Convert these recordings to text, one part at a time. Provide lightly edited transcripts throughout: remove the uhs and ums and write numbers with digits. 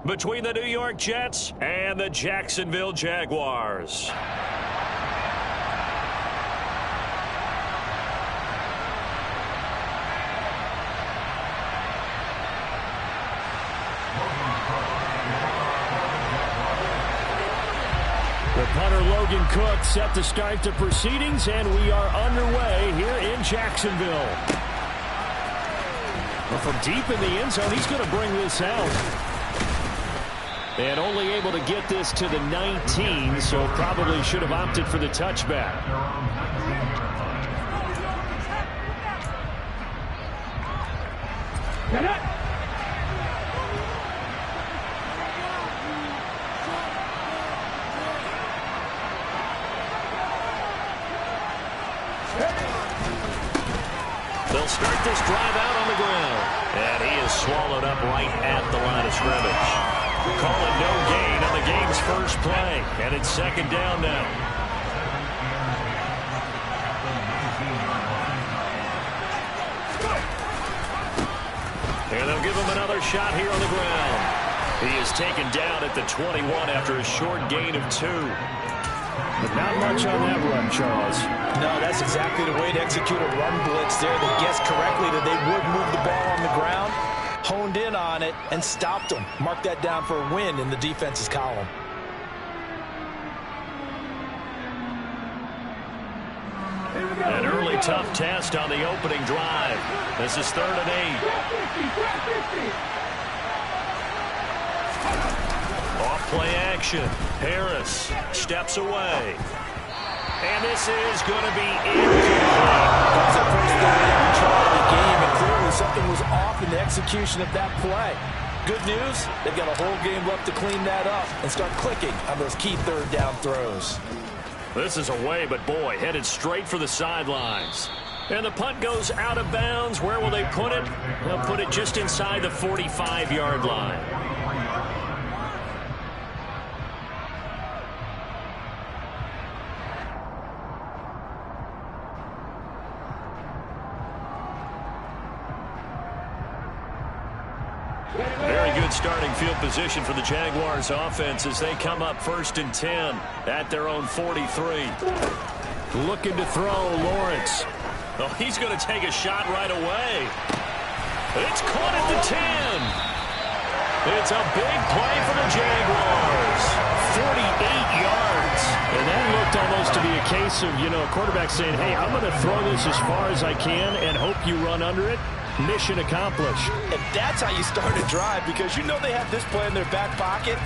between the New York Jets and the Jacksonville Jaguars. The punter Logan Cook set to start the proceedings, and we are underway here in Jacksonville. Well, from deep in the end zone, he's going to bring this out. And only able to get this to the 19, so probably should have opted for the touchback. They'll start this drive out on the ground. And he is swallowed up right at the line of scrimmage. Calling no gain on the game's first play. And it's second down now. And they'll give him another shot here on the ground. He is taken down at the 21 after a short gain of 2. But not much on that run, Charles. No, that's exactly the way to execute a run blitz there. They guessed correctly that they would move the ball on the ground, honed in on it, and stopped them. Mark that down for a win in the defense's column. An early tough test on the opening drive. This is 3rd and 8. Off-play action. Harris steps away. And this is going to be incomplete. That's the first down try of the game, and clearly something was off in the execution of that play. Good news, they've got a whole game left to clean that up and start clicking on those key 3rd down throws. This is away, but boy, headed straight for the sidelines. And the punt goes out of bounds. Where will they put it? They'll put it just inside the 45-yard line. Very good starting field position for the Jaguars offense as they come up 1st and 10 at their own 43. Looking to throw, Lawrence. Oh, he's going to take a shot right away. It's caught at the 10. It's a big play for the Jaguars. 48 yards. And that looked almost to be a case of, a quarterback saying, hey, I'm going to throw this as far as I can and hope you run under it. Mission accomplished. And that's how you start a drive, because you know they have this play in their back pocket,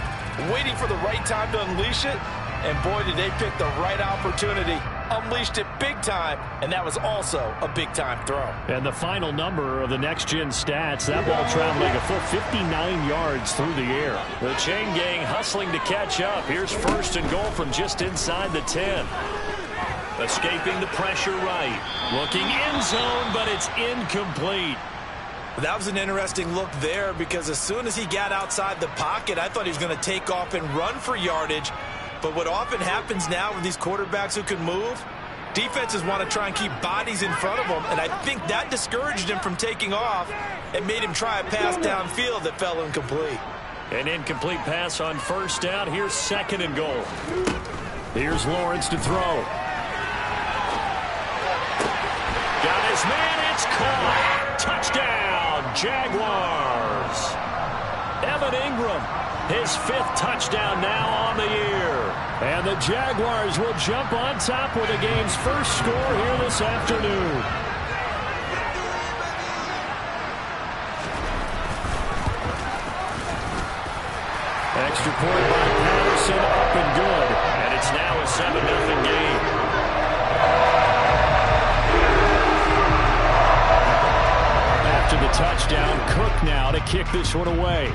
waiting for the right time to unleash it. And boy, did they pick the right opportunity. Unleashed it big time, and that was also a big-time throw. And the final number of the next-gen stats, that ball traveling a full 59 yards through the air. The chain gang hustling to catch up. Here's 1st and goal from just inside the 10. Escaping the pressure right. Looking end zone, but it's incomplete. That was an interesting look there, because as soon as he got outside the pocket, I thought he was going to take off and run for yardage. But what often happens now with these quarterbacks who can move, defenses want to try and keep bodies in front of them, and I think that discouraged him from taking off and made him try a pass downfield that fell incomplete. An incomplete pass on 1st down. Here's 2nd and goal. Here's Lawrence to throw. Got his man, it's caught. Touchdown, Jaguars. Evan Ingram, his 5th touchdown now on the year. And the Jaguars will jump on top with the game's first score here this afternoon. Extra point by Patterson, up and good. And it's now a 7-0 game. After the touchdown, Cook now to kick this one away.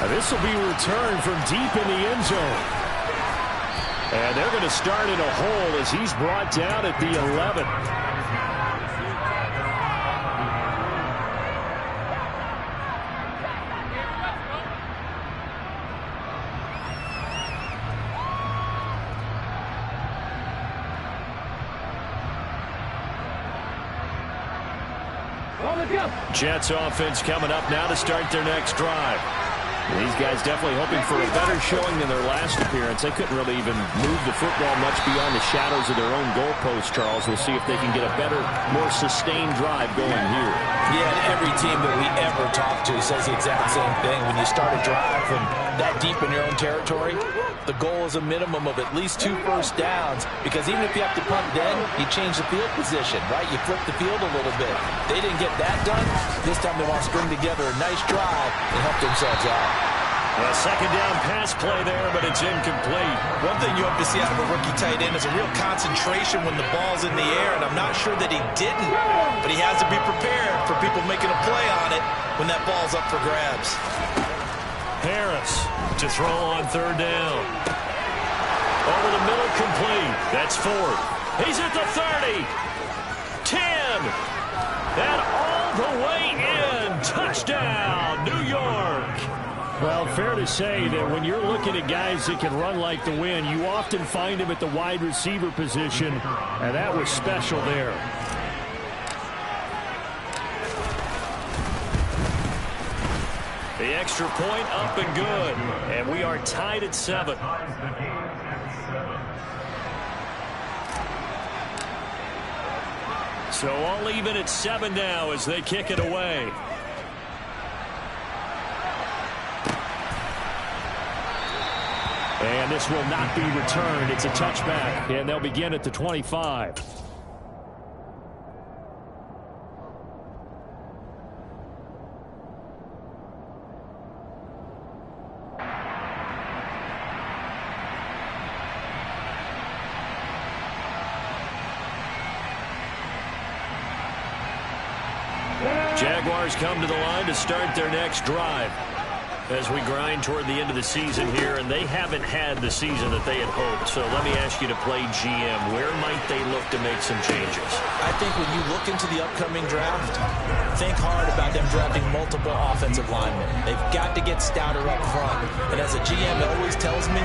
This will be returned from deep in the end zone. And they're going to start in a hole as he's brought down at the 11. On the Jets offense coming up now to start their next drive. These guys definitely hoping for a better showing than their last appearance. They couldn't really even move the football much beyond the shadows of their own goalpost, Charles. We'll see if they can get a better, more sustained drive going here. Yeah, and every team that we ever talk to says the exact same thing. When you start a drive from that deep in your own territory, the goal is a minimum of at least 2 first downs, because even if you have to punt then, you change the field position, right? You flip the field a little bit. They didn't get that done. This time they want to string together a nice drive and help themselves out. A second down pass play there, but it's incomplete. One thing you hope to see out of a rookie tight end is a real concentration when the ball's in the air, and I'm not sure that he didn't, but he has to be prepared for people making a play on it when that ball's up for grabs. Harris to throw on third down. Over the middle, complete. That's 4th. He's at the 30. 10. And all the way in. Touchdown, New York. Well, fair to say that when you're looking at guys that can run like the wind, you often find them at the wide receiver position, and that was special there. The extra point up and good, and we are tied at 7. So all even at 7 now as they kick it away. And this will not be returned. It's a touchback, and they'll begin at the 25. Jaguars come to the line to start their next drive as we grind toward the end of the season here, and they haven't had the season that they had hoped. So let me ask you to play GM. Where might they look to make some changes? I think when you look into the upcoming draft, think hard about them drafting multiple offensive linemen. They've got to get stouter up front. And as a GM always tells me,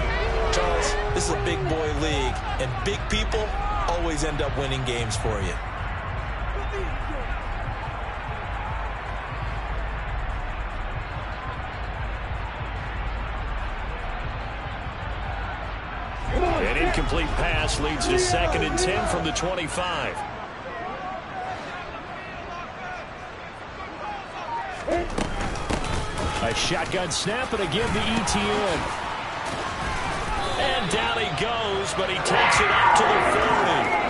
Charles, this is a big boy league, and big people always end up winning games for you. An incomplete pass leads to 2nd and 10 from the 25. A shotgun snap, and again the ETN. And down he goes, but he takes it up to the 40.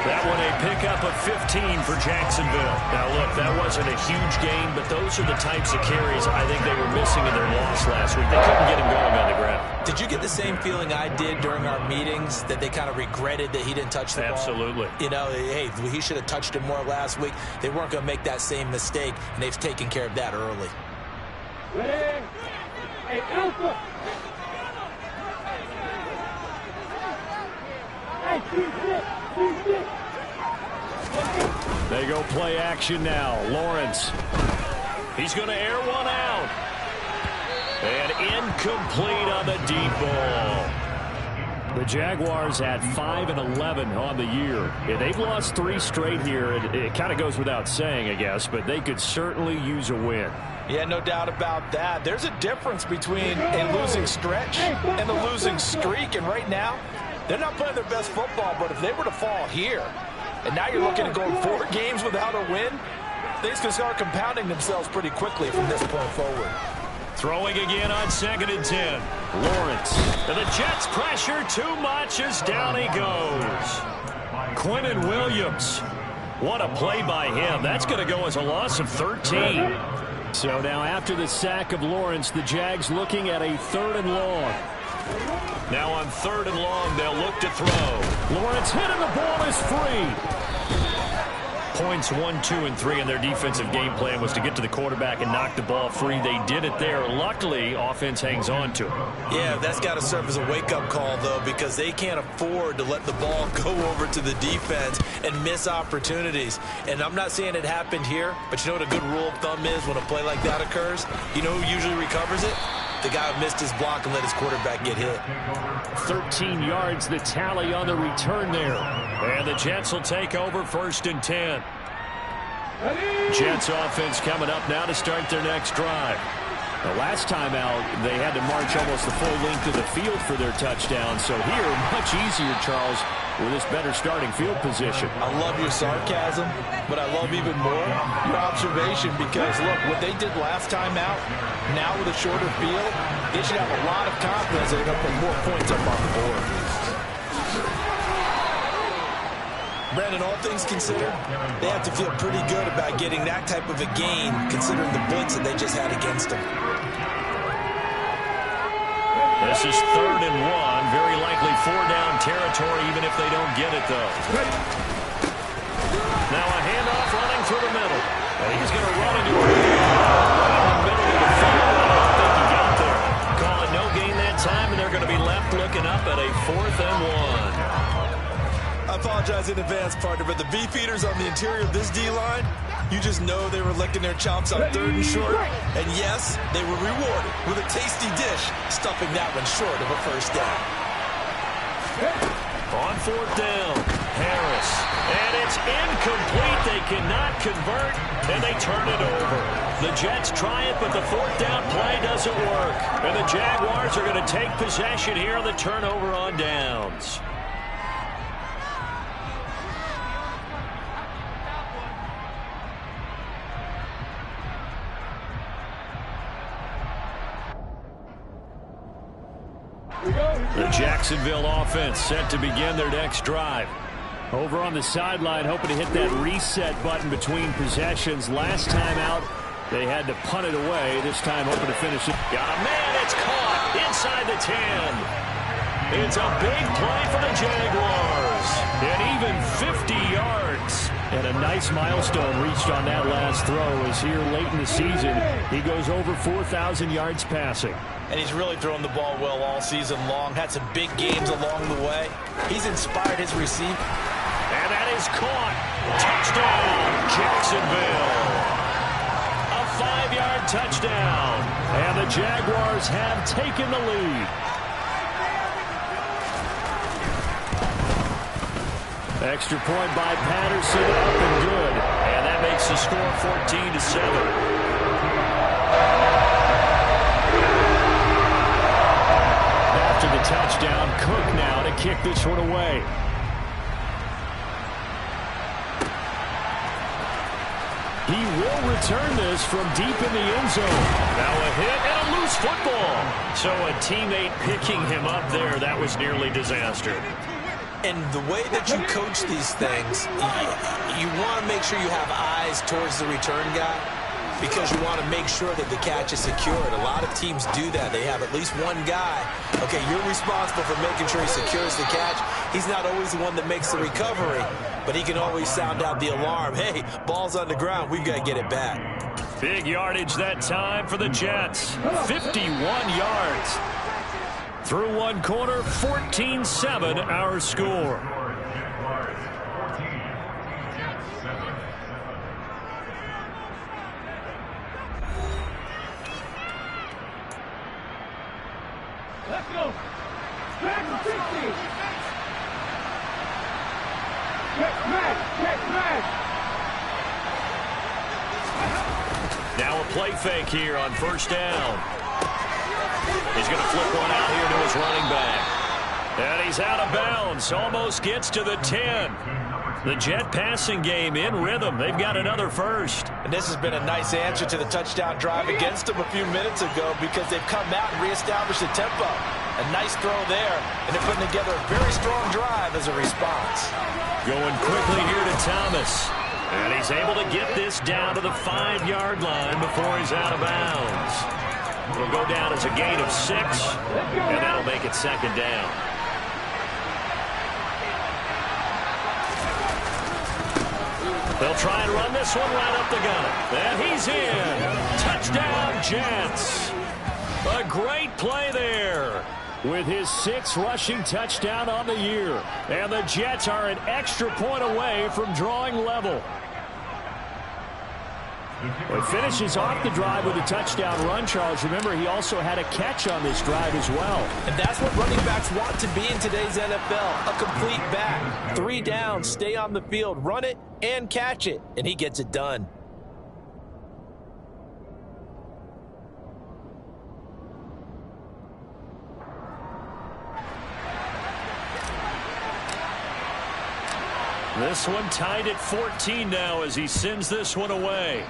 That one a pickup of 15 for Jacksonville. Now, look, that wasn't a huge gain, but those are the types of carries I think they were missing in their loss last week. They couldn't get him going on the ground. Did you get the same feeling I did during our meetings, that they kind of regretted that he didn't touch the ball? Absolutely. You know, hey, he should have touched it more last week. They weren't going to make that same mistake, and they've taken care of that early. Ready? Hey, Alpha! They go play action now. Lawrence. He's going to air one out. And incomplete on the deep ball. The Jaguars at 5-11 on the year. Yeah, they've lost 3 straight here. It kind of goes without saying, I guess, but they could certainly use a win. Yeah, no doubt about that. There's a difference between a losing stretch and a losing streak, and right now, they're not playing their best football, but if they were to fall here, and now you're looking at going 4 games without a win, things can start compounding themselves pretty quickly from this point forward. Throwing again on 2nd and 10. Lawrence. And the Jets pressure too much as down he goes. Quinnen Williams. What a play by him. That's going to go as a loss of 13. So now after the sack of Lawrence, the Jags looking at a 3rd and long. Now on 3rd and long, they'll look to throw. Lawrence hit and the ball is free. Points 1, 2, and 3 in their defensive game plan was to get to the quarterback and knock the ball free. They did it there. Luckily, offense hangs on to it. Yeah, that's got to serve as a wake-up call, though, because they can't afford to let the ball go over to the defense and miss opportunities. And I'm not saying it happened here, but you know what a good rule of thumb is when a play like that occurs? You know who usually recovers it? The guy who missed his block and let his quarterback get hit. 13 yards, the tally on the return there. And the Jets will take over 1st and 10. Jets offense coming up now to start their next drive. The last time out, they had to march almost the full length of the field for their touchdown. So here, much easier, Charles, with this better starting field position. I love your sarcasm, but I love even more your observation because, look, what they did last time out, now with a shorter field, they should have a lot of confidence they're going to put more points up on the board. Brandon, all things considered, they have to feel pretty good about getting that type of a gain considering the blitz that they just had against them. This is 3rd and 1. Very likely 4-down territory even if they don't get it, though. Now a handoff running through the middle. And he's going to run into a right in the middle of the field. I don't think he got there. Call it no gain that time, and they're going to be left looking up at a 4th and 1. I apologize in advance, partner, but the beefeaters on the interior of this D-line, you just know they were licking their chops on 3rd and short. And yes, they were rewarded with a tasty dish, stuffing that one short of a 1st down. On 4th down, Harris. And it's incomplete. They cannot convert, and they turn it over. The Jets try it, but the 4th down play doesn't work. And the Jaguars are going to take possession here on the turnover on downs. The Jacksonville offense set to begin their next drive. Over on the sideline, hoping to hit that reset button between possessions. Last time out, they had to punt it away. This time, hoping to finish it. Got a man, it's caught inside the 10. It's a big play for the Jaguars. And even 50 yards. And a nice milestone reached on that last throw as here late in the season, he goes over 4,000 yards passing. And he's really thrown the ball well all season long. Had some big games along the way. He's inspired his receiver. And that is caught. Touchdown, Jacksonville. A 5-yard touchdown. And the Jaguars have taken the lead. Extra point by Patterson, up and good. And that makes the score 14-7. After the touchdown, Cook now to kick this one away. He will return this from deep in the end zone. Now a hit and a loose football. So a teammate picking him up there, that was nearly disaster. And the way that you coach these things, you want to make sure you have eyes towards the return guy because you want to make sure that the catch is secured. A lot of teams do that. They have at least one guy. Okay, you're responsible for making sure he secures the catch. He's not always the one that makes the recovery, but he can always sound out the alarm. Hey, ball's on the ground. We've got to get it back. Big yardage that time for the Jets. 51 yards. Through one quarter, 14-7 our score. Let's go. Back 60. Check smash. Now a play fake here on 1st down. He's going to flip one out here to his running back. And he's out of bounds. Almost gets to the 10. The Jet passing game in rhythm. They've got another first. And this has been a nice answer to the touchdown drive against them a few minutes ago because they've come out and reestablished the tempo. A nice throw there, and they're putting together a very strong drive as a response. Going quickly here to Thomas. And he's able to get this down to the 5-yard line before he's out of bounds. It'll go down as a gain of 6, and that'll make it 2nd down. They'll try and run this one right up the gut. And he's in. Touchdown, Jets. A great play there with his 6th rushing touchdown on the year. And the Jets are an extra point away from drawing level. Well, he finishes off the drive with a touchdown run, Charles. Remember, he also had a catch on this drive as well. And that's what running backs want to be in today's NFL, a complete back. 3 downs, stay on the field, run it, and catch it, and he gets it done. This one tied at 14 now as he sends this one away.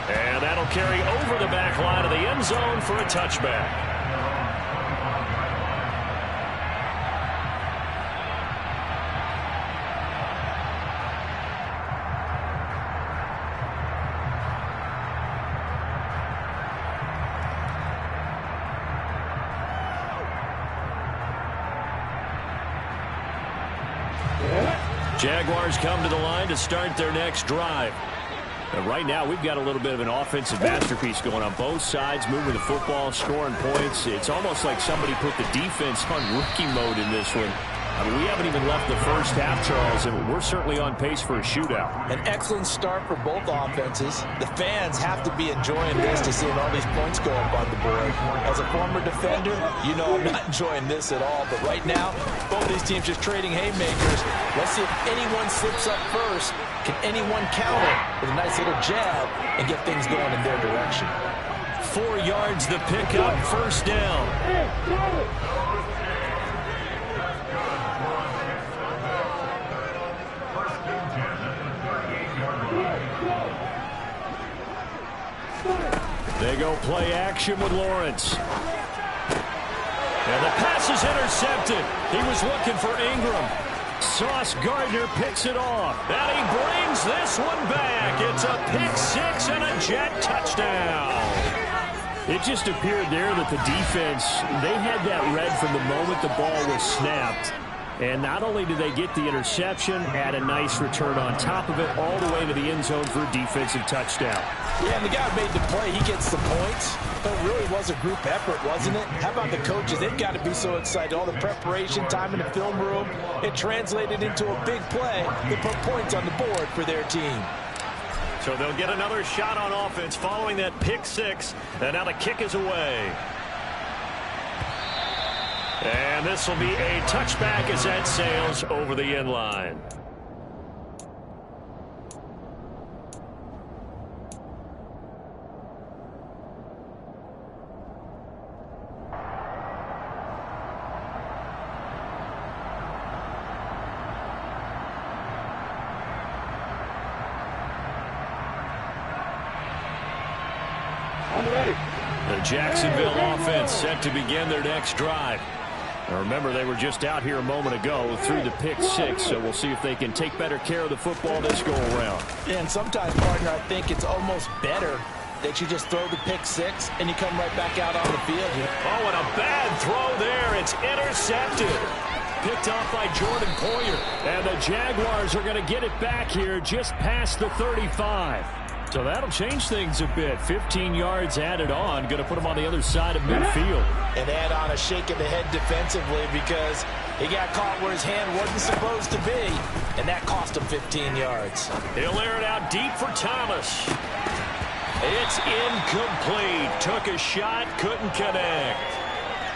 And that'll carry over the back line of the end zone for a touchback. Jaguars come to the line to start their next drive. And right now, we've got a little bit of an offensive masterpiece going on both sides, moving the football, scoring points. It's almost like somebody put the defense on rookie mode in this one. I mean, we haven't even left the first half, Charles, and we're certainly on pace for a shootout. An excellent start for both offenses. The fans have to be enjoying this to see all these points go up on the board. As a former defender, you know I'm not enjoying this at all. But right now, both these teams just trading haymakers. Let's see if anyone slips up first. Can anyone counter with a nice little jab and get things going in their direction? 4 yards the pickup, first down. They go play action with Lawrence. And the pass is intercepted. He was looking for Ingram. Sauce Gardner picks it off. And he brings this one back. It's a pick 6 and a Jet touchdown. It just appeared there that the defense, they had that read from the moment the ball was snapped. And not only did they get the interception, had a nice return on top of it, all the way to the end zone for a defensive touchdown. Yeah, and the guy who made the play, he gets the points. But it really was a group effort, wasn't it? How about the coaches? They've got to be so excited. All the preparation time in the film room, it translated into a big play. They put points on the board for their team. So they'll get another shot on offense following that pick 6. And now the kick is away. And this will be a touchback as that sails over the end line. The Jacksonville offense set to begin their next drive. Now remember, they were just out here a moment ago through the pick 6, so we'll see if they can take better care of the football this go-around. Yeah, and sometimes, partner, I think it's almost better that you just throw the pick 6 and you come right back out on the field here. Oh, and a bad throw there. It's intercepted. Picked off by Jordan Poyer. And the Jaguars are going to get it back here just past the 35. So that'll change things a bit. 15 yards added on. Going to put them on the other side of midfield. And add on a shake of the head defensively because he got caught where his hand wasn't supposed to be. And that cost him 15 yards. He'll air it out deep for Thomas. It's incomplete. Took a shot, couldn't connect.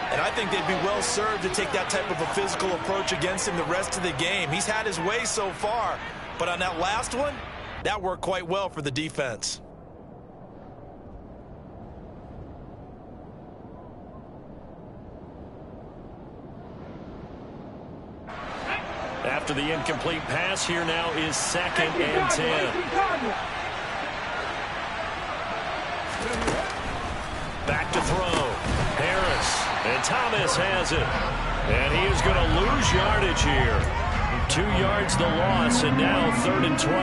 And I think they'd be well served to take that type of a physical approach against him the rest of the game. He's had his way so far. But on that last one, that worked quite well for the defense. After the incomplete pass, here now is 2nd and 10. Back to throw. Harris. And Thomas has it. And he is going to lose yardage here. 2 yards the loss, and now 3rd and 12.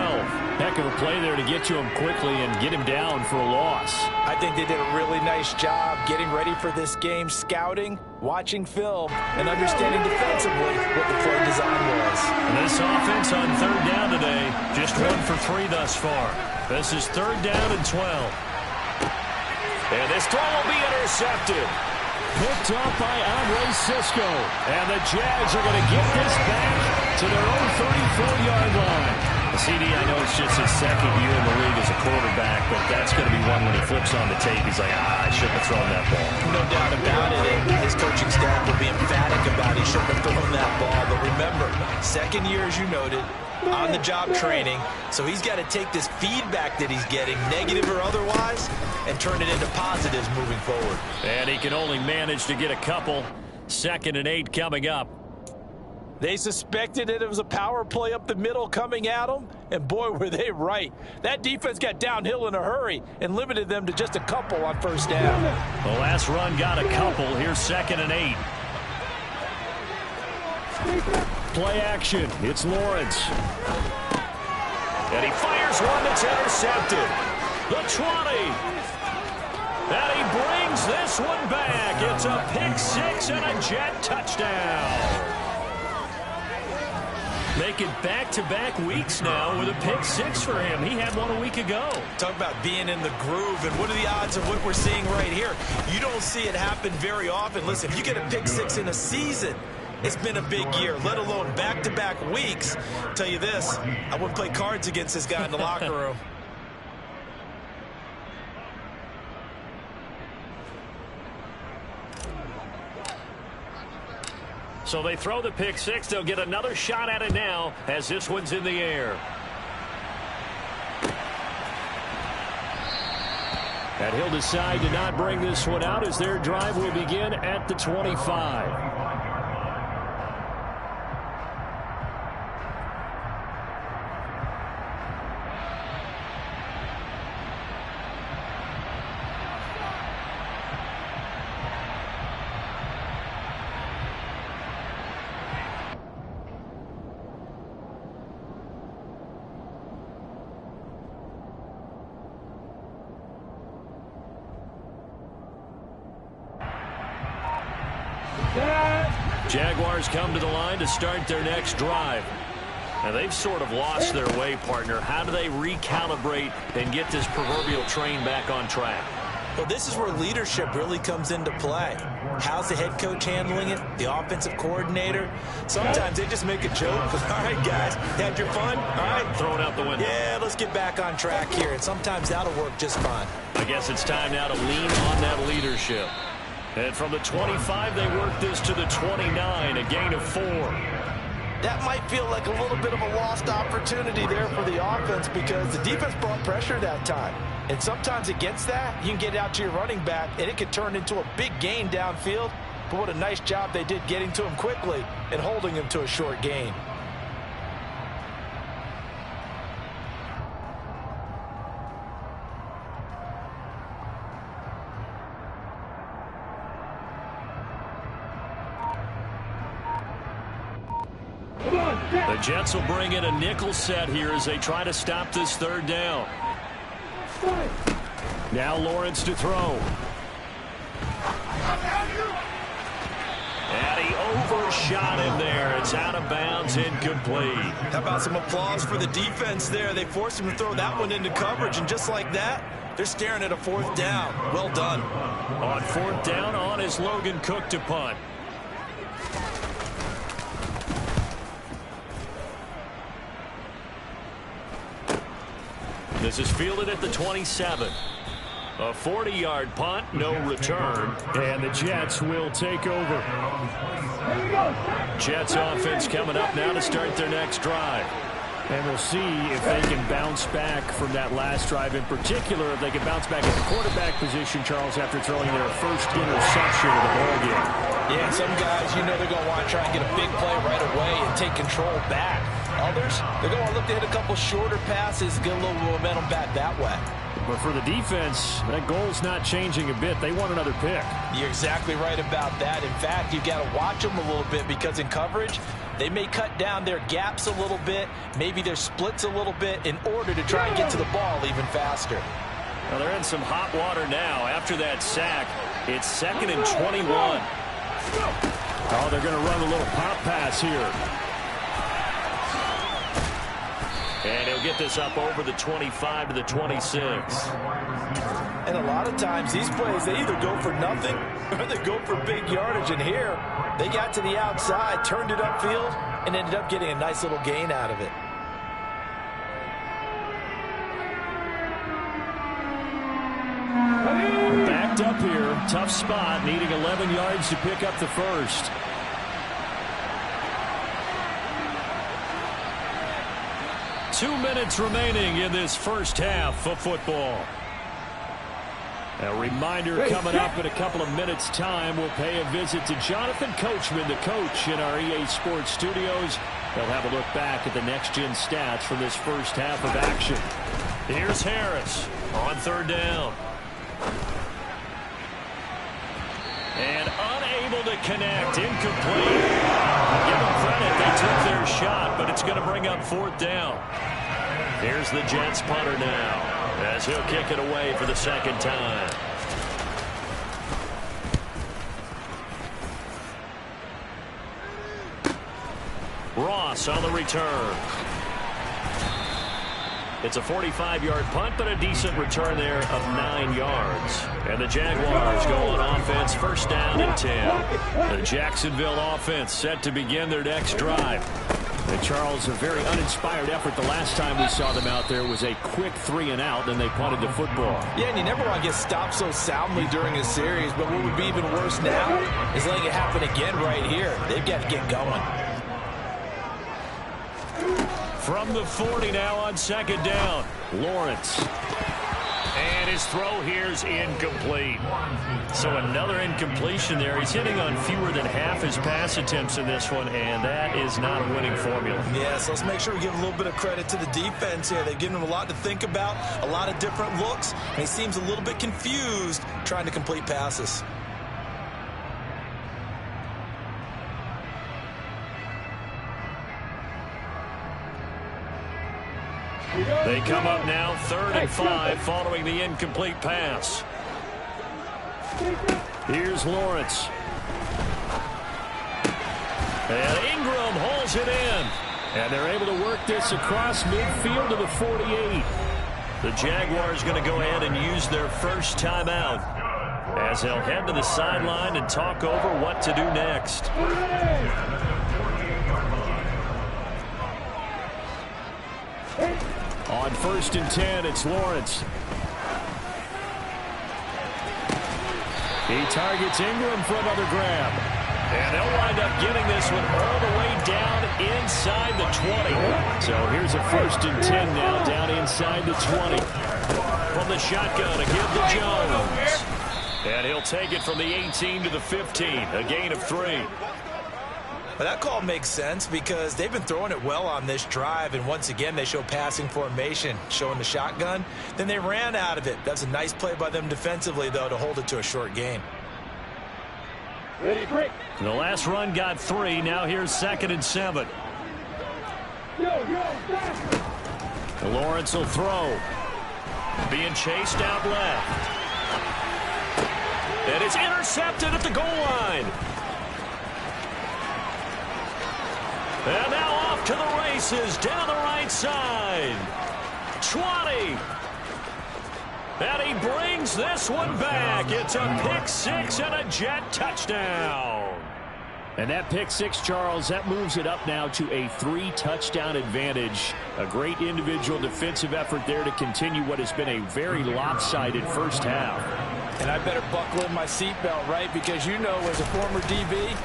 Heck of a play there to get to him quickly and get him down for a loss. I think they did a really nice job getting ready for this game, scouting, watching film, and understanding defensively what the play design was. And this offense on 3rd down today, just 1 for 3 thus far. This is 3rd down and 12. And this throw will be intercepted. Picked off by Andre Cisco. And the Jags are going to get this back to their own 34-yard line. CD, I know it's just his second year in the league as a quarterback, but that's going to be one when he flips on the tape. He's like, I shouldn't have thrown that ball. No doubt about it. And his coaching staff will be emphatic about he shouldn't have thrown that ball. But remember, second year, as you noted, on-the-job training. So he's got to take this feedback that he's getting, negative or otherwise, and turn it into positives moving forward. And he can only manage to get a couple. 2nd and 8 coming up. They suspected that it was a power play up the middle coming at them, and boy, were they right. That defense got downhill in a hurry and limited them to just a couple on first down. The last run got a couple. Here's 2nd and 8. Play action. It's Lawrence. And he fires one that's intercepted. The 20. And he brings this one back. It's a pick 6 and a Jet touchdown. Making back-to-back weeks now with a pick 6 for him. He had one a week ago. Talk about being in the groove, and what are the odds of what we're seeing right here? You don't see it happen very often. Listen, if you get a pick 6 in a season, it's been a big year, let alone back-to-back weeks. I'll tell you this, I wouldn't play cards against this guy in the locker room. So they throw the pick 6. They'll get another shot at it now as this one's in the air. And he'll decide to not bring this one out as their drive will begin at the 25. Jaguars come to the line to start their next drive. Now they've sort of lost their way, partner. How do they recalibrate and get this proverbial train back on track? Well, this is where leadership really comes into play. How's the head coach handling it? The offensive coordinator? Sometimes they just make a joke. All right, guys, had your fun? All right. Throw it out the window. Yeah, let's get back on track here. And sometimes that'll work just fine. I guess it's time now to lean on that leadership. And from the 25, they work this to the 29, a gain of 4. That might feel like a little bit of a lost opportunity there for the offense because the defense brought pressure that time. And sometimes against that, you can get out to your running back, and it could turn into a big gain downfield. But what a nice job they did getting to him quickly and holding him to a short gain. The Jets will bring in a nickel set here as they try to stop this 3rd down. Now Lawrence to throw. And he overshot him there. It's out of bounds, incomplete. How about some applause for the defense there? They forced him to throw that one into coverage, and just like that, they're staring at a 4th down. Well done. On 4th down, on is Logan Cook to punt. This is fielded at the 27. A 40-yard punt, no return, and the Jets will take over. Jets offense coming up now to start their next drive. And we'll see if they can bounce back from that last drive. In particular, if they can bounce back at the quarterback position, Charles, after throwing their first interception of the ballgame. Yeah, some guys, you know they're going to want to try and get a big play right away and take control back. Others, they're going to look to hit a couple shorter passes, get a little momentum back that way. But for the defense, that goal's not changing a bit. They want another pick. You're exactly right about that. In fact, you've got to watch them a little bit because in coverage, they may cut down their gaps a little bit, maybe their splits a little bit in order to try and get to the ball even faster. Well, they're in some hot water now. After that sack, it's 2nd and 21. Oh, they're going to run a little pop pass here. And he'll get this up over the 25 to the 26. And a lot of times these plays, they either go for nothing or they go for big yardage. And here, they got to the outside, turned it upfield, and ended up getting a nice little gain out of it. picked up here. Tough spot, needing 11 yards to pick up the first. Two minutes remaining in this first half of football. A reminder coming up in a couple of minutes' time. We'll pay a visit to Jonathan Coachman, the coach in our EA Sports studios. They'll have a look back at the next-gen stats from this first half of action. Here's Harris on third down. And unable to connect. Incomplete. Give them credit. They took their shot, but it's going to bring up fourth down. Here's the Jets punter now, as he'll kick it away for the second time. Ross on the return. It's a 45-yard punt, but a decent return there of 9 yards. And the Jaguars go on offense, first down and 10. The Jacksonville offense set to begin their next drive. And Charles, a very uninspired effort the last time we saw them out there was a quick 3-and-out, and they punted the football. Yeah, and you never want to get stopped so soundly during a series, but what would be even worse now is letting it happen again right here. They've got to get going. From the 40 now on second down, Lawrence. And his throw here's incomplete. So another incompletion there. He's hitting on fewer than half his pass attempts in this one, and that is not a winning formula. Yeah, so let's make sure we give a little bit of credit to the defense here. They've given him a lot to think about, a lot of different looks, and he seems a little bit confused trying to complete passes. They come up now, 3rd and 5, following the incomplete pass. Here's Lawrence. And Ingram holds it in. And they're able to work this across midfield to the 48. The Jaguars going to go ahead and use their first timeout, as they'll head to the sideline and talk over what to do next. On 1st and 10, it's Lawrence. He targets Ingram for another grab. And they'll wind up getting this one all the way down inside the 20. So here's a 1st and 10 now, down inside the 20. From the shotgun, a give to Jones. And he'll take it from the 18 to the 15, a gain of 3. But that call makes sense because they've been throwing it well on this drive, and once again they show passing formation, showing the shotgun. Then they ran out of it. That's a nice play by them defensively, though, to hold it to a short gain. Ready, break. The last run got 3. Now here's 2nd and 7. Lawrence will throw. Being chased out left. And it's intercepted at the goal line. And now off to the races down the right side. 20. And he brings this one back. It's a pick 6 and a Jet touchdown. And that pick 6, Charles, that moves it up now to a 3-touchdown advantage. A great individual defensive effort there to continue what has been a very lopsided first half. And I better buckle in my seatbelt, right? Because you know, as a former DB,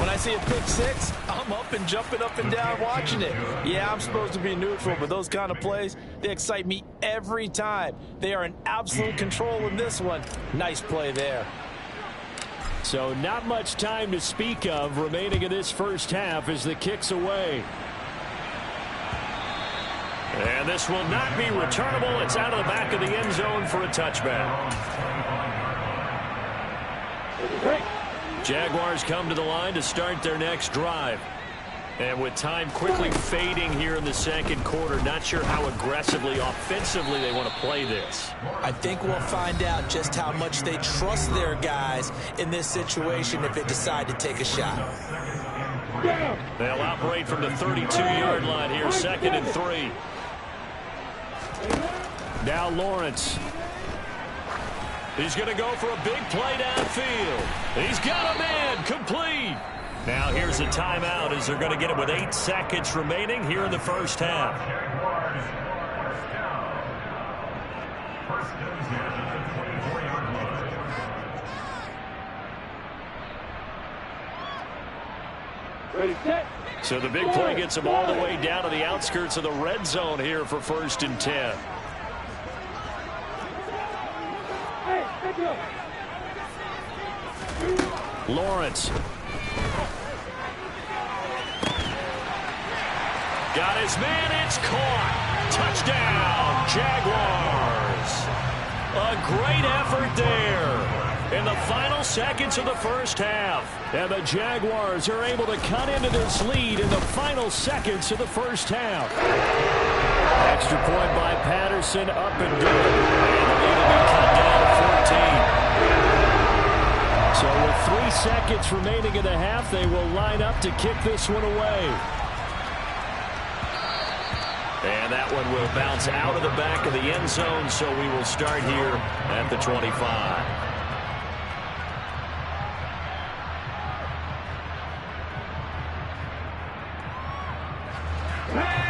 when I see a pick 6, I'm up and jumping up and down watching it. Yeah, I'm supposed to be neutral, but those kind of plays, they excite me every time. They are in absolute control in this one. Nice play there. So not much time to speak of remaining in this first half as the kick's away. And this will not be returnable. It's out of the back of the end zone for a touchback. Jaguars come to the line to start their next drive. And with time quickly fading here in the second quarter, not sure how aggressively, offensively they want to play this. I think we'll find out just how much they trust their guys in this situation if they decide to take a shot. They'll operate from the 32-yard line here, 2nd and 3. Now Lawrence. He's going to go for a big play downfield. He's got a man, complete. Now here's a timeout as they're going to get it with 8 seconds remaining here in the first half. Ready, set. So the big play gets them all the way down to the outskirts of the red zone here for 1st and 10. Hey, pick it up. Lawrence. Got his man, it's caught. Touchdown, Jaguars. A great effort there in the final seconds of the first half. And the Jaguars are able to cut into this lead in the final seconds of the first half. Extra point by Patterson, up and good. And the lead will be cut down to 14. So with 3 seconds remaining in the half, they will line up to kick this one away. And that one will bounce out of the back of the end zone, so we will start here at the 25.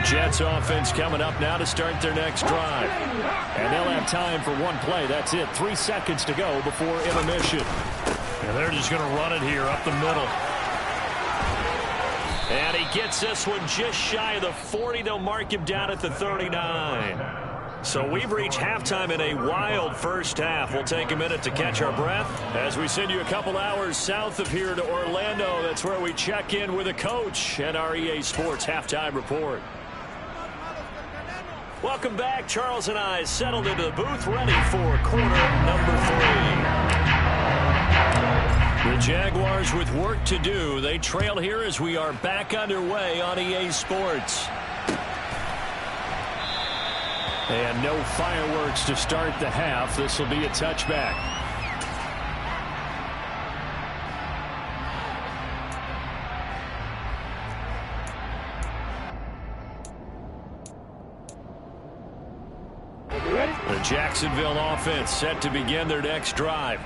Jets offense coming up now to start their next drive. And they'll have time for one play. That's it. 3 seconds to go before intermission. And they're just going to run it here up the middle. And he gets this one just shy of the 40. They'll mark him down at the 39. So we've reached halftime in a wild first half. We'll take a minute to catch our breath as we send you a couple hours south of here to Orlando. That's where we check in with a coach and our EA Sports halftime report. Welcome back. Charles and I settled into the booth, ready for quarter number 3. The Jaguars with work to do. They trail here as we are back underway on EA Sports. And no fireworks to start the half. This will be a touchback. The Jacksonville offense set to begin their next drive.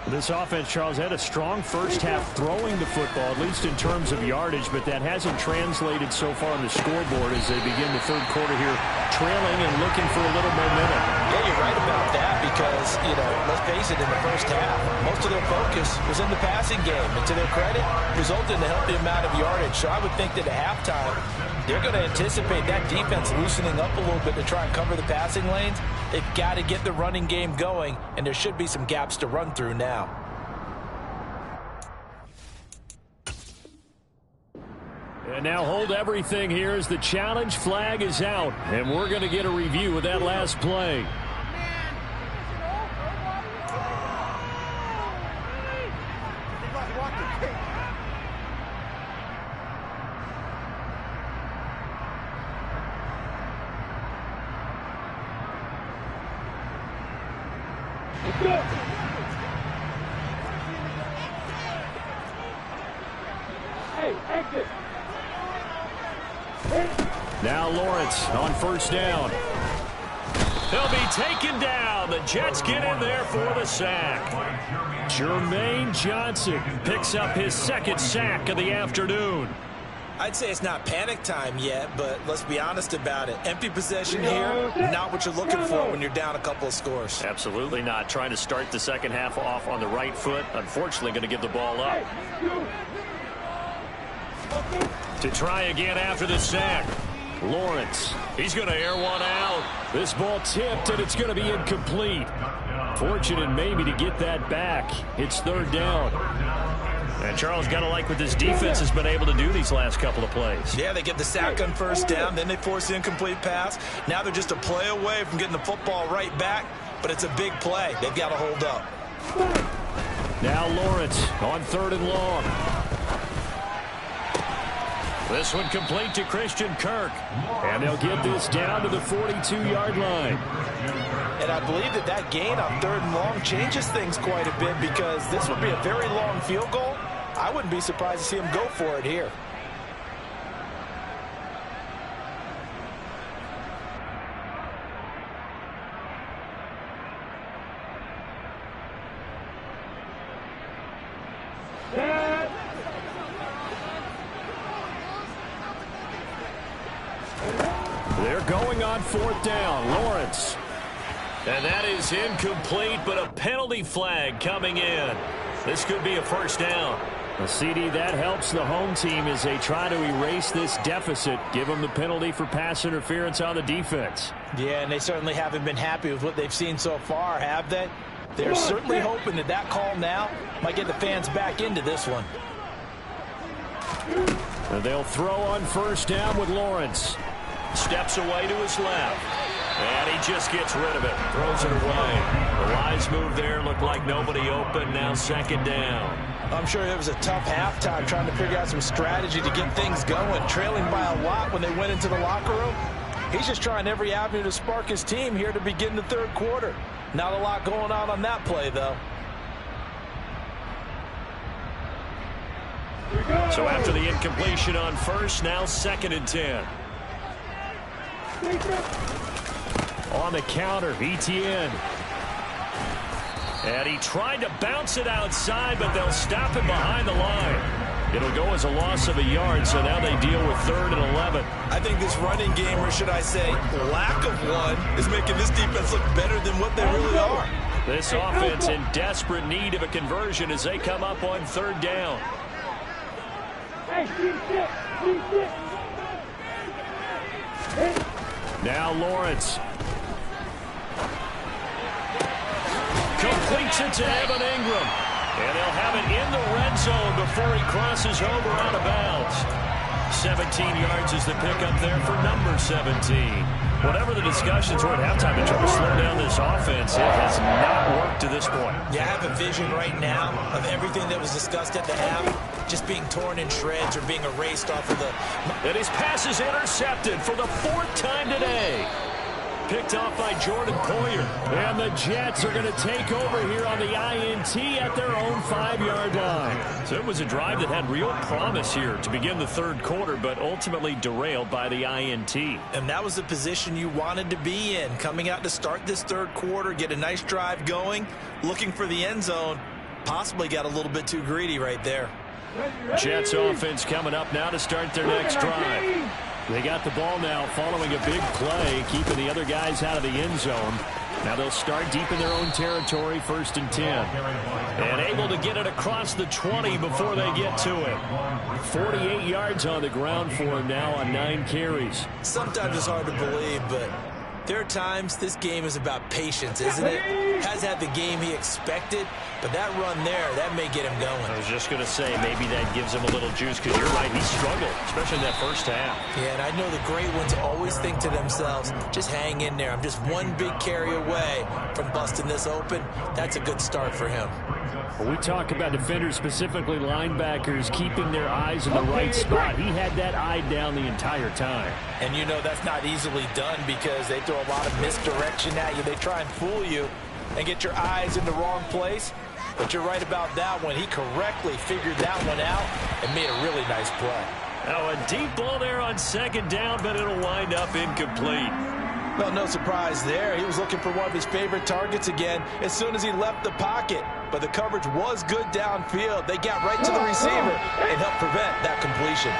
This offense, Charles, had a strong first half throwing the football, at least in terms of yardage, but that hasn't translated so far on the scoreboard as they begin the third quarter here, trailing and looking for a little momentum. Yeah, you're right about that because, let's face it, in the first half, most of their focus was in the passing game. And to their credit, resulted in a healthy amount of yardage. So I would think that at halftime, they're going to anticipate that defense loosening up a little bit to try and cover the passing lanes. They've got to get the running game going, and there should be some gaps to run through now. And now hold everything here as the challenge flag is out. And we're going to get a review of that last play. Now Lawrence on first down. He'll be taken down. The Jets get in there for the sack. Jermaine Johnson picks up his second sack of the afternoon. I'd say it's not panic time yet, but let's be honest about it. Empty possession here, not what you're looking for when you're down a couple of scores. Absolutely not. Trying to start the second half off on the right foot. Unfortunately, going to give the ball up. To try again after the sack. Lawrence, he's going to air one out. This ball tipped, and it's going to be incomplete. Fortunate maybe to get that back. It's third down. And Charles, got to like what this defense has been able to do these last couple of plays. Yeah, they get the sack on first down, then they force the incomplete pass. Now they're just a play away from getting the football right back, but it's a big play. They've got to hold up. Now Lawrence on third and long. This one complete to Christian Kirk. And they'll get this down to the 42-yard line. And I believe that gain on third and long changes things quite a bit because this would be a very long field goal. I wouldn't be surprised to see him go for it here. They're going on fourth down. Lawrence. And that is incomplete, but a penalty flag coming in. This could be a first down. A CD that helps the home team as they try to erase this deficit. Give them the penalty for pass interference on the defense. Yeah, and they certainly haven't been happy with what they've seen so far, have they? They're certainly hoping that that call now might get the fans back into this one. And they'll throw on first down with Lawrence. Steps away to his left. And he just gets rid of it. Throws it away. The wise move there. Looked like nobody open. Now second down. I'm sure it was a tough halftime trying to figure out some strategy to get things going. Trailing by a lot when they went into the locker room. He's just trying every avenue to spark his team here to begin the third quarter. Not a lot going on that play, though. So after the incompletion on first, now second and 10. On the counter, ETN. And he tried to bounce it outside, but they'll stop him behind the line. It'll go as a loss of a yard, so now they deal with 3rd and 11. I think this running game, or should I say lack of one, is making this defense look better than what they really are. This offense in desperate need of a conversion as they come up on 3rd down. Now Lawrence. Completes it to Evan Ingram. And they'll have it in the red zone before he crosses over out of bounds. 17 yards is the pickup there for number 17. Whatever the discussions were at halftime to try to slow down this offense, it has not worked to this point. Yeah, I have a vision right now of everything that was discussed at the half just being torn in shreds or being erased off of the... And his pass is intercepted for the 4th time today. Picked off by Jordan Poyer. And the Jets are going to take over here on the INT at their own 5-yard line. So it was a drive that had real promise here to begin the 3rd quarter, but ultimately derailed by the INT. And that was the position you wanted to be in. Coming out to start this 3rd quarter, get a nice drive going, looking for the end zone. Possibly got a little bit too greedy right there. Jets offense coming up now to start their next drive. They got the ball now following a big play, keeping the other guys out of the end zone. Now they'll start deep in their own territory, 1st and 10. And able to get it across the 20 before they get to it. 48 yards on the ground for him now on 9 carries. Sometimes it's hard to believe, but there are times this game is about patience, isn't it? Has had the game he expected, but that run there, that may get him going. I was just going to say, maybe that gives him a little juice, because you're right, he struggled, especially in that first half. Yeah, and I know the great ones always think to themselves, just hang in there. I'm just one big carry away from busting this open. That's a good start for him. When we talk about defenders, specifically linebackers, keeping their eyes in the right spot, he had that eye down the entire time. And you know that's not easily done because they throw a lot of misdirection at you. They try and fool you and get your eyes in the wrong place. But you're right about that one. He correctly figured that one out and made a really nice play. Now a deep ball there on 2nd down, but it'll wind up incomplete. Well, no surprise there. He was looking for one of his favorite targets again as soon as he left the pocket. But the coverage was good downfield. They got right to the receiver and helped prevent that completion.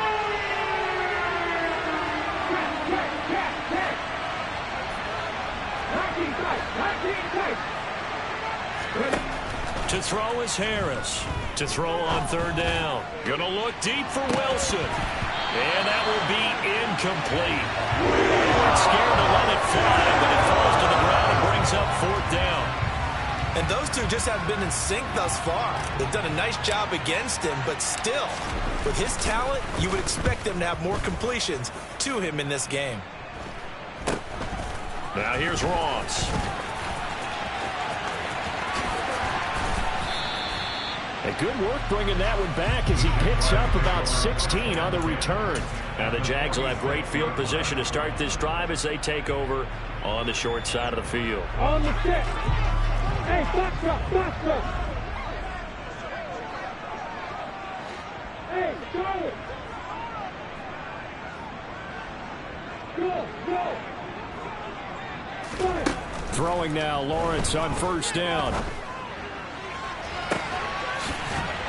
To throw is Harris. To throw on 3rd down. Gonna look deep for Wilson. And that will be incomplete. They weren't scared to let it fly, but it falls to the ground and brings up 4th down. And those two just haven't been in sync thus far. They've done a nice job against him, but still, with his talent, you would expect them to have more completions to him in this game. Now here's Ross. A good work bringing that one back as he picks up about 16 on the return. Now the Jags will have great field position to start this drive as they take over on the short side of the field. On the stick. Hey, back up. Hey, Charlie. Go. Throwing now, Lawrence on 1st down.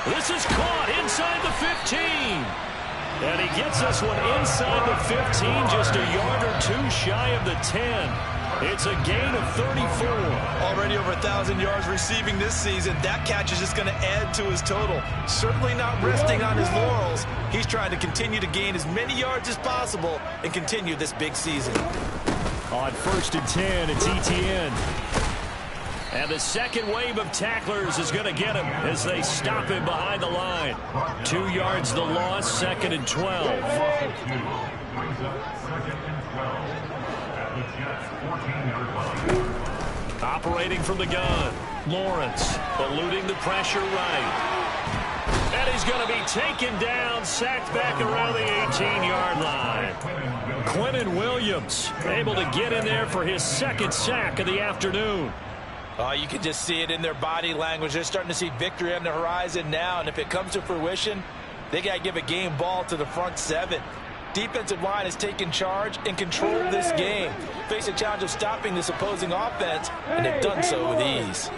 This is caught inside the 15. And he gets this one inside the 15, just a yard or two shy of the 10. It's a gain of 34. Already over 1,000 yards receiving this season. That catch is just going to add to his total. Certainly not resting on his laurels. He's trying to continue to gain as many yards as possible and continue this big season. On 1st and 10, it's ETN. And the second wave of tacklers is going to get him as they stop him behind the line. 2 yards the loss, 2nd and 12. Operating from the gun, Lawrence eluding the pressure right. And he's going to be taken down, sacked back around the 18-yard line. Quinnen Williams able to get in there for his 2nd sack of the afternoon. You can just see it in their body language. They're starting to see victory on the horizon now, and if it comes to fruition, they got to give a game ball to the front 7. Defensive line has taken charge and controlled this game. Face a challenge of stopping this opposing offense, and they've done so with ease.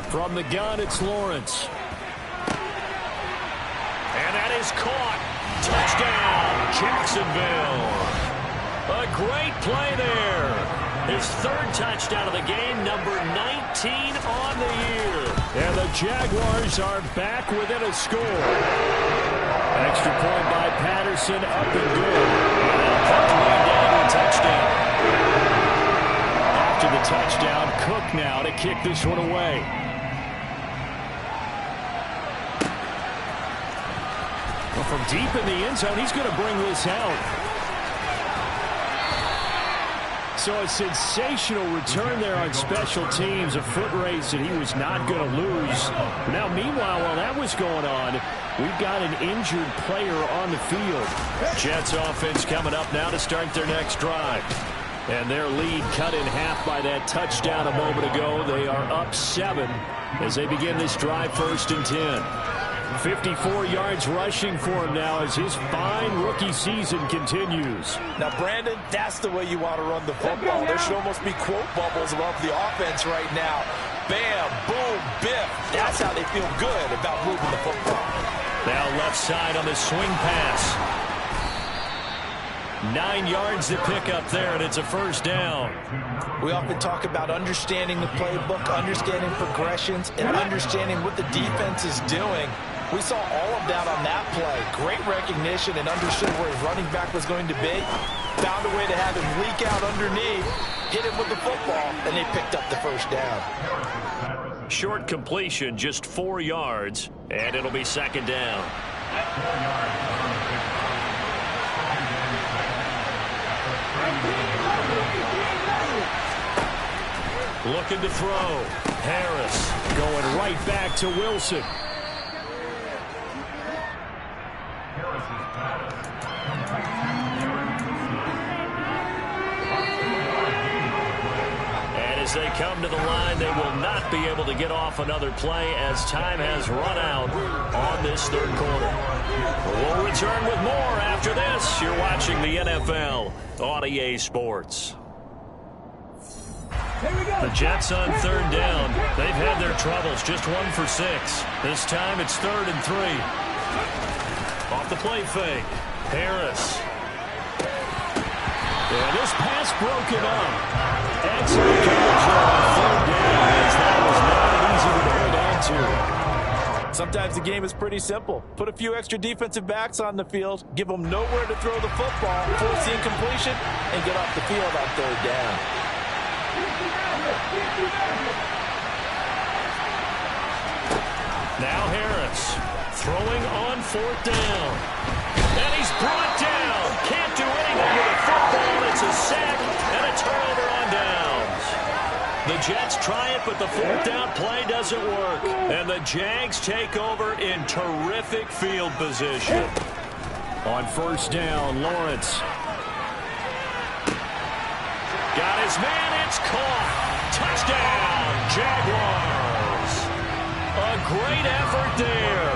From the gun, it's Lawrence. And that is caught. Touchdown, Jacksonville. A great play there. His 3rd touchdown of the game, number 19 on the year. And the Jaguars are back within a score. Extra point by Patterson, up and good. And they'll cut the lead down to a touchdown. After the touchdown, Cook now to kick this one away. Well, from deep in the end zone, he's going to bring this out. So a sensational return there on special teams, a foot race that he was not going to lose. Now, meanwhile, while that was going on, we've got an injured player on the field. Jets offense coming up now to start their next drive. And their lead cut in half by that touchdown a moment ago. They are up 7 as they begin this drive, 1st and 10. 54 yards rushing for him now as his fine rookie season continues. Now, Brandon, that's the way you want to run the football. There should almost be quote bubbles above the offense right now. Bam, boom, biff. That's how they feel good about moving the football. Now left side on the swing pass. 9 yards to pick up there, and it's a 1st down. We often talk about understanding the playbook, understanding progressions, and understanding what the defense is doing. We saw all of that on that play. Great recognition and understood where his running back was going to be. Found a way to have him leak out underneath, hit him with the football, and they picked up the 1st down. Short completion, just 4 yards, and it'll be 2nd down. Looking to throw. Harris going right back to Wilson. And as they come to the line, they will not be able to get off another play as time has run out on this 3rd quarter. We'll return with more after this. You're watching the NFL on EA Sports. The Jets on 3rd down. They've had their troubles, just 1 for 6. This time it's 3rd and 3. Off the play fake. Harris. And this pass broken up. Excellent coverage on 3rd down as that was not easy to hold on to. Sometimes the game is pretty simple. Put a few extra defensive backs on the field, give them nowhere to throw the football, force the incompletion, and get off the field on 3rd down. Now Harris throwing on 4th down. And he's brought down. Can't do anything with the football. It's a sack and a turnover on downs. The Jets try it, but the 4th down play doesn't work. And the Jags take over in terrific field position. On 1st down, Lawrence. Got his man. It's caught. Touchdown, Jaguars. A great effort there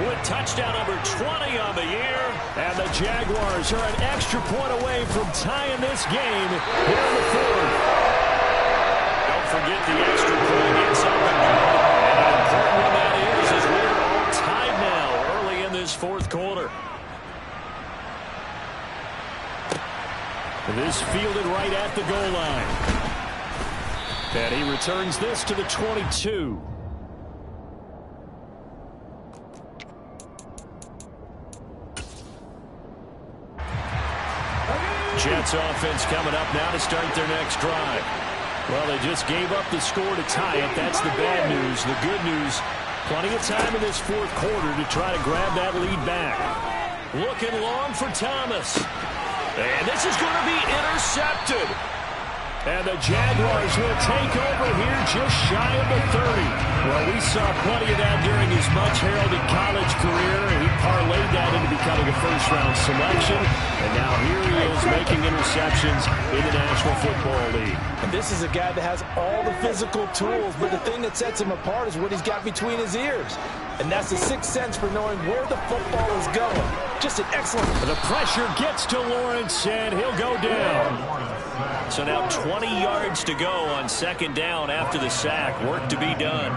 with touchdown number 20 on the year. And the Jaguars are an extra point away from tying this game here in the 4th. Don't forget the extra point inside the goal. And an important one that is we're all tied this fourth quarter. This fielded right at the goal line. And he returns this to the 22. Jets offense coming up now to start their next drive. Well, they just gave up the score to tie it. That's the bad news. The good news, plenty of time in this fourth quarter to try to grab that lead back. Looking long for Thomas. And this is going to be intercepted. And the Jaguars will take over here just shy of the 30. Well, we saw plenty of that during his much-heralded college career. He parlayed that into becoming a first-round selection. And now here he is making interceptions in the National Football League. And this is a guy that has all the physical tools, but the thing that sets him apart is what he's got between his ears. And that's the sixth sense for knowing where the football is going. Just an excellent... The pressure gets to Lawrence, and he'll go down. So now 20 yards to go on second down after the sack. Work to be done.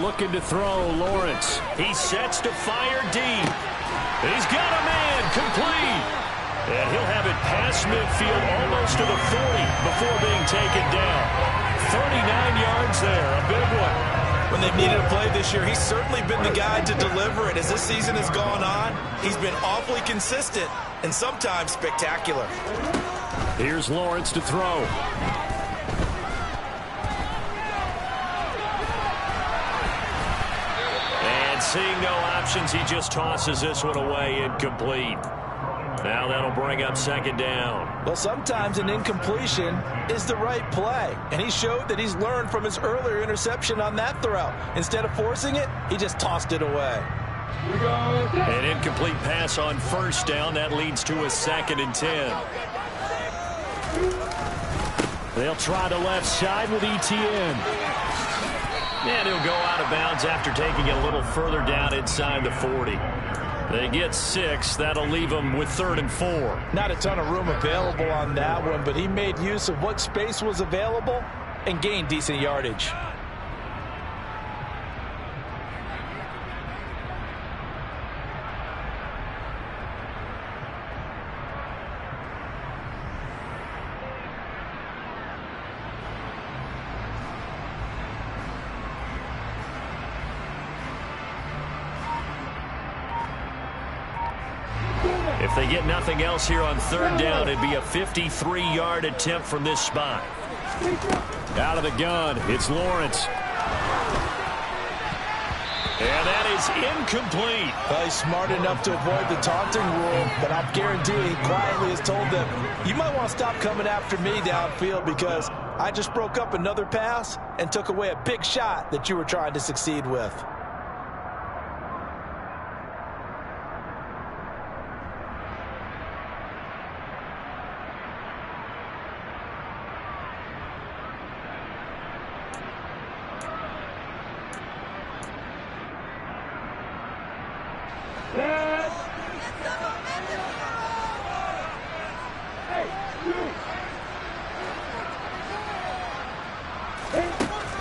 Looking to throw, Lawrence. He sets to fire deep. He's got a man, complete. And he'll have it past midfield almost to the 40 before being taken down. 39 yards there, a big one. When they've needed a play this year, he's certainly been the guy to deliver it. As this season has gone on, he's been awfully consistent and sometimes spectacular. Here's Lawrence to throw. And seeing no options, he just tosses this one away, incomplete. Now that'll bring up second down. Well, sometimes an incompletion is the right play. And he showed that he's learned from his earlier interception on that throw. Instead of forcing it, he just tossed it away. An incomplete pass on first down. That leads to a 2nd and 10. They'll try the left side with Etienne. And he'll go out of bounds after taking it a little further down inside the 40. They get 6. That'll leave them with 3rd and 4. Not a ton of room available on that one, but he made use of what space was available and gained decent yardage. If they get nothing else here on 3rd down, it'd be a 53-yard attempt from this spot. Out of the gun, it's Lawrence. And that is incomplete. Well, he's smart enough to avoid the taunting rule, but I'm guaranteeing he quietly has told them, you might want to stop coming after me downfield because I just broke up another pass and took away a big shot that you were trying to succeed with.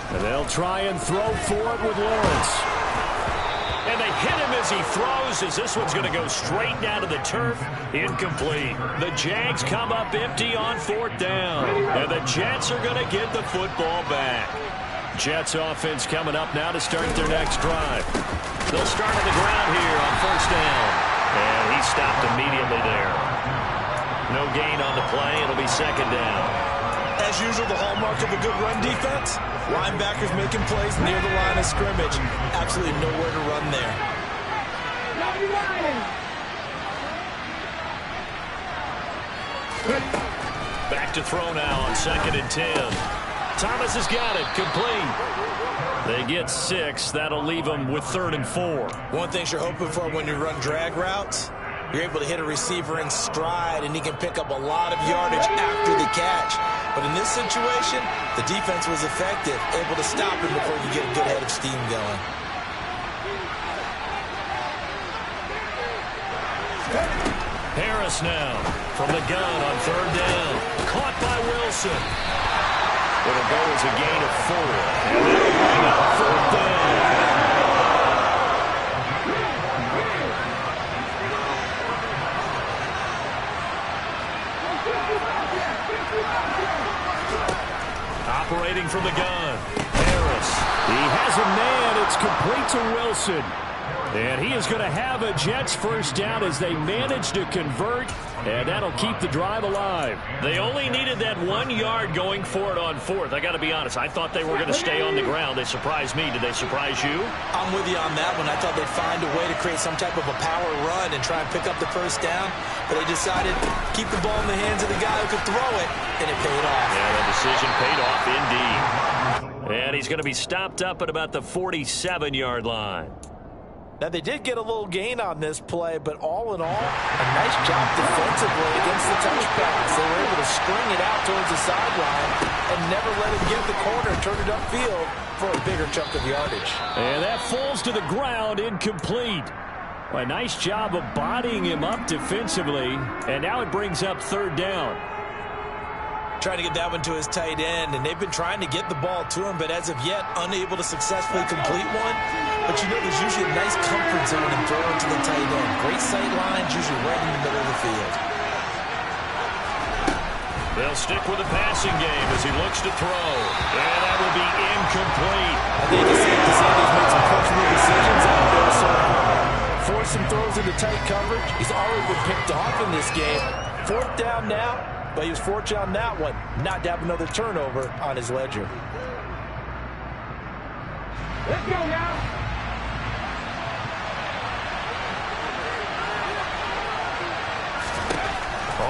And they'll try and throw for it with Lawrence. And they hit him as he throws, as this one's going to go straight down to the turf. Incomplete. The Jags come up empty on 4th down. And the Jets are going to get the football back. Jets offense coming up now to start their next drive. They'll start on the ground here on 1st down. And he stopped immediately there. No gain on the play. It'll be 2nd down. As usual, the hallmark of a good run defense, linebackers making plays near the line of scrimmage. Absolutely nowhere to run there. Back to throw now on 2nd and 10. Thomas has got it, complete. They get 6. That'll leave them with 3rd and 4. One thing you're hoping for when you run drag routes, you're able to hit a receiver in stride, and he can pick up a lot of yardage after the catch. But in this situation, the defense was effective, able to stop him before you get a good head of steam going. Harris now from the gun on 3rd down. Caught by Wilson. It'll go as a gain of 4. And that'll bring up 4th down. Operating from the gun, Harris. He has a man. It's complete to Wilson. And he is going to have a Jets first down as they manage to convert, and that'll keep the drive alive. They only needed that 1 yard going for it on 4th. I got to be honest, I thought they were going to stay on the ground. They surprised me. Did they surprise you? I'm with you on that one. I thought they'd find a way to create some type of a power run and try and pick up the first down, but they decided to keep the ball in the hands of the guy who could throw it, and it paid off. Yeah, that decision paid off indeed. And he's going to be stopped up at about the 47-yard line. Now, they did get a little gain on this play, but all in all, a nice job defensively against the touch pass. They were able to string it out towards the sideline and never let him get the corner and turn it upfield for a bigger chunk of yardage. And that falls to the ground, incomplete. A nice job of bodying him up defensively, and now it brings up 3rd down. Trying to get that one to his tight end, and they've been trying to get the ball to him, but as of yet, unable to successfully complete one. But you know, there's usually a nice comfort zone in throwing to the tight end. Great sight lines, usually right in the middle of the field. They'll stick with the passing game as he looks to throw. And that will be incomplete. I think it's safe to say he's made some questionable decisions out there, so forcing throws into tight coverage. He's already been picked off in this game. 4th down now. But he was fortunate on that one, not to have another turnover on his ledger. Let's go now.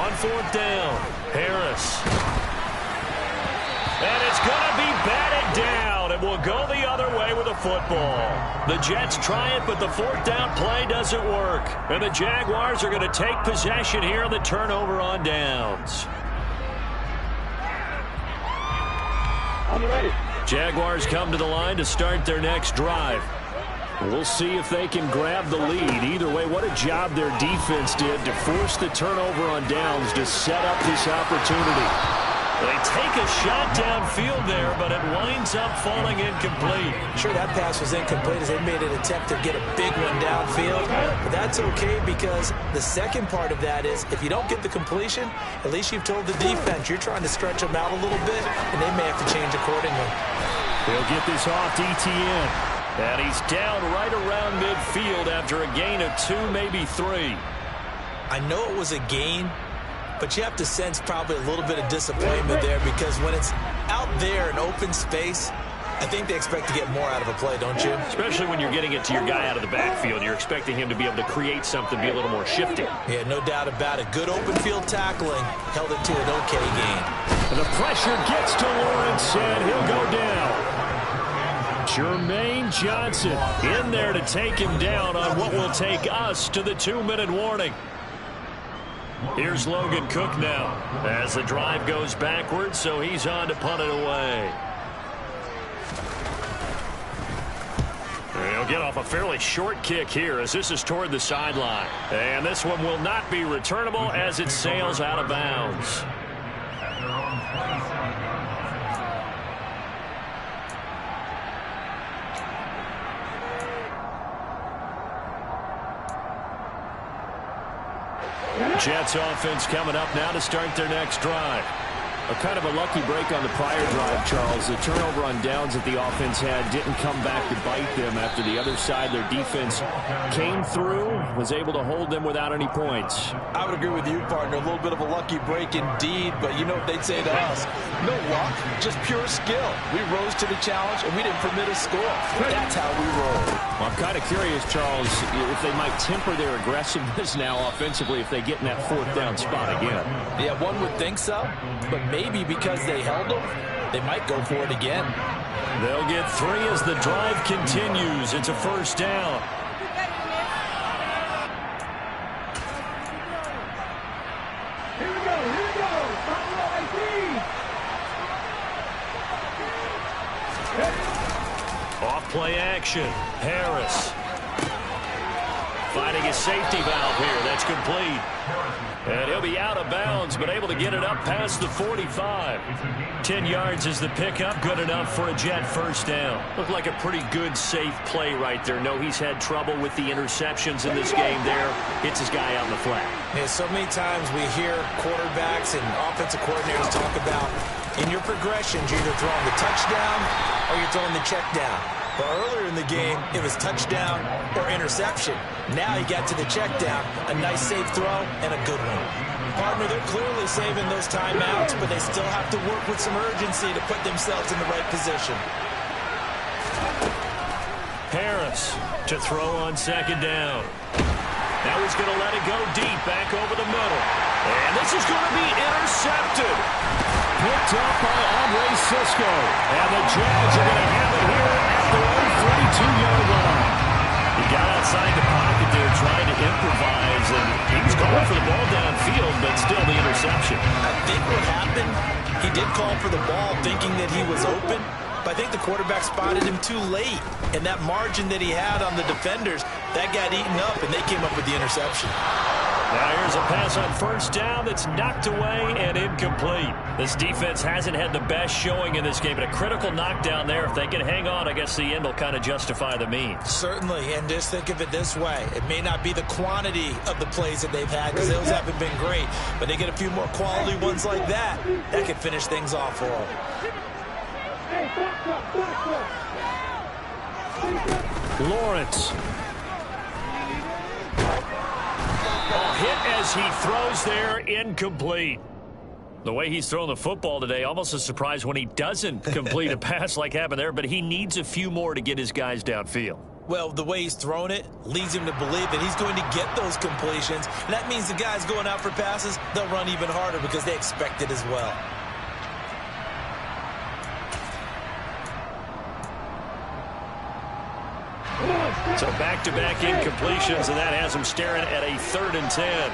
On 4th down, Harris. And it's going to be batted down. It will go the other way with the football. The Jets try it, but the 4th down play doesn't work. And the Jaguars are going to take possession here on the turnover on downs. I'm ready. Jaguars come to the line to start their next drive. We'll see if they can grab the lead. Either way, what a job their defense did to force the turnover on downs to set up this opportunity. They take a shot downfield there, but it winds up falling incomplete. Sure, that pass was incomplete as they made an attempt to get a big one downfield. But that's okay because the second part of that is if you don't get the completion, at least you've told the defense you're trying to stretch them out a little bit, and they may have to change accordingly. They'll get this off to ETN. And he's down right around midfield after a gain of 2, maybe 3. I know it was a gain, but you have to sense probably a little bit of disappointment there because when it's out there in open space, I think they expect to get more out of a play, don't you? Especially when you're getting it to your guy out of the backfield. You're expecting him to be able to create something, be a little more shifty. Yeah, no doubt about it. Good open field tackling held it to an okay gain. And the pressure gets to Lawrence, and he'll go down. Jermaine Johnson in there to take him down on what will take us to the 2-minute warning. Here's Logan Cook now as the drive goes backwards, so he's on to punt it away. He'll get off a fairly short kick here as this is toward the sideline. And this one will not be returnable as it sails out of bounds. Jets offense coming up now to start their next drive. A kind of a lucky break on the prior drive, Charles. The turnover on downs that the offense had didn't come back to bite them after the other side. Their defense came through, was able to hold them without any points. I would agree with you, partner. A little bit of a lucky break indeed, but you know what they'd say to us. No luck, just pure skill. We rose to the challenge, and we didn't permit a score. That's how we roll. Well, I'm kind of curious, Charles, if they might temper their aggressiveness now offensively if they get in that 4th down spot again. Yeah, one would think so, but maybe because they held them, they might go for it again. They'll get 3 as the drive continues. It's a first down. Here we go. Off play action. Harris. finding his safety valve here. That's complete. And he'll be out of bounds, but able to get it up past the 45. 10 yards is the pickup. Good enough for a Jet first down. Looked like a pretty good, safe play right there. No, he's had trouble with the interceptions in this game there. Hits his guy on the flat. Yeah, so many times we hear quarterbacks and offensive coordinators talk about in your progressions, you're either throwing the touchdown or you're throwing the check down. But earlier in the game, it was touchdown or interception. Now he got to the check down, a nice safe throw, and a good one. Partner, they're clearly saving those timeouts, but they still have to work with some urgency to put themselves in the right position. Harris to throw on second down. Now he's going to let it go deep, back over the middle. And this is going to be intercepted. Picked up by Andre Cisco. And the Jags are going to have it here at their own 42-yard line. He got outside the pocket there trying to improvise, and he was calling for the ball downfield, but still the interception. I think what happened, he did call for the ball thinking that he was open, but I think the quarterback spotted him too late. And that margin that he had on the defenders, that got eaten up, and they came up with the interception. Now here's a pass on first down that's knocked away and incomplete. This defense hasn't had the best showing in this game, but a critical knockdown there. If they can hang on, I guess the end will kind of justify the means. Certainly, and just think of it this way. It may not be the quantity of the plays that they've had, because those haven't been great, but they get a few more quality ones like that, that can finish things off for them. Lawrence. Hit as he throws there, incomplete. The way he's throwing the football today, almost a surprise when he doesn't complete a pass like happened there, but he needs a few more to get his guys downfield. Well, the way he's thrown it leads him to believe that he's going to get those completions. And that means the guys going out for passes, they'll run even harder because they expect it as well. So back-to-back incompletions, and that has him staring at a 3rd and 10.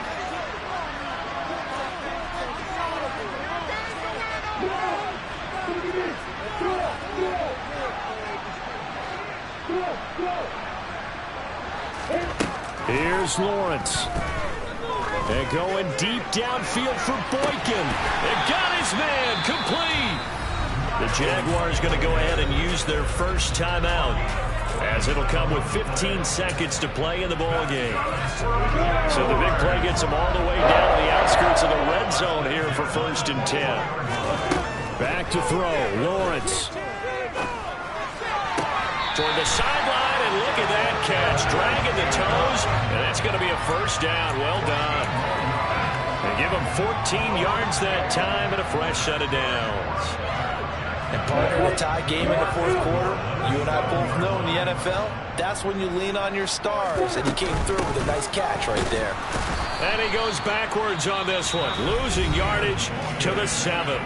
Here's Lawrence. And going deep downfield for Boykin. And got his man complete. The Jaguars going to go ahead and use their first timeout, as it'll come with 15 seconds to play in the ball game. So the big play gets them all the way down to the outskirts of the red zone here for 1st and 10. Back to throw, Lawrence. Toward the sideline, and look at that catch. Dragging the toes, and that's going to be a first down. Well done. They give him 14 yards that time and a fresh set of downs. And partner, a tie game in the 4th quarter, you and I both know in the NFL, that's when you lean on your stars. And he came through with a nice catch right there. And he goes backwards on this one, losing yardage to the 7.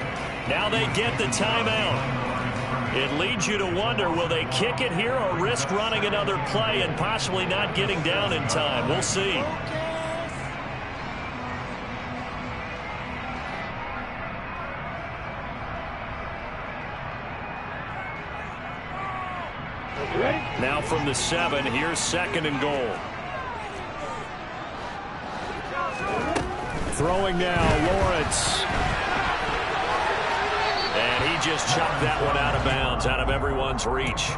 Now they get the timeout. It leads you to wonder, will they kick it here or risk running another play and possibly not getting down in time? We'll see. Now from the 7, here's 2nd and goal. Throwing now, Lawrence. And he just chucked that one out of bounds, out of everyone's reach.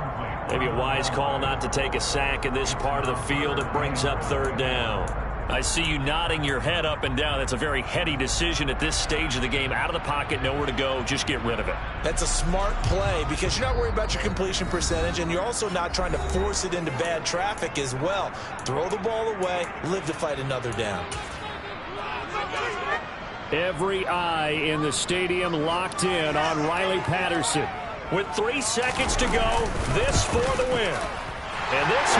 Maybe a wise call not to take a sack in this part of the field. It brings up 3rd down. I see you nodding your head up and down. That's a very heady decision at this stage of the game. Out of the pocket, nowhere to go. Just get rid of it. That's a smart play because you're not worried about your completion percentage, and you're also not trying to force it into bad traffic as well. Throw the ball away, live to fight another down. Every eye in the stadium locked in on Riley Patterson. With 3 seconds to go, this for the win. And this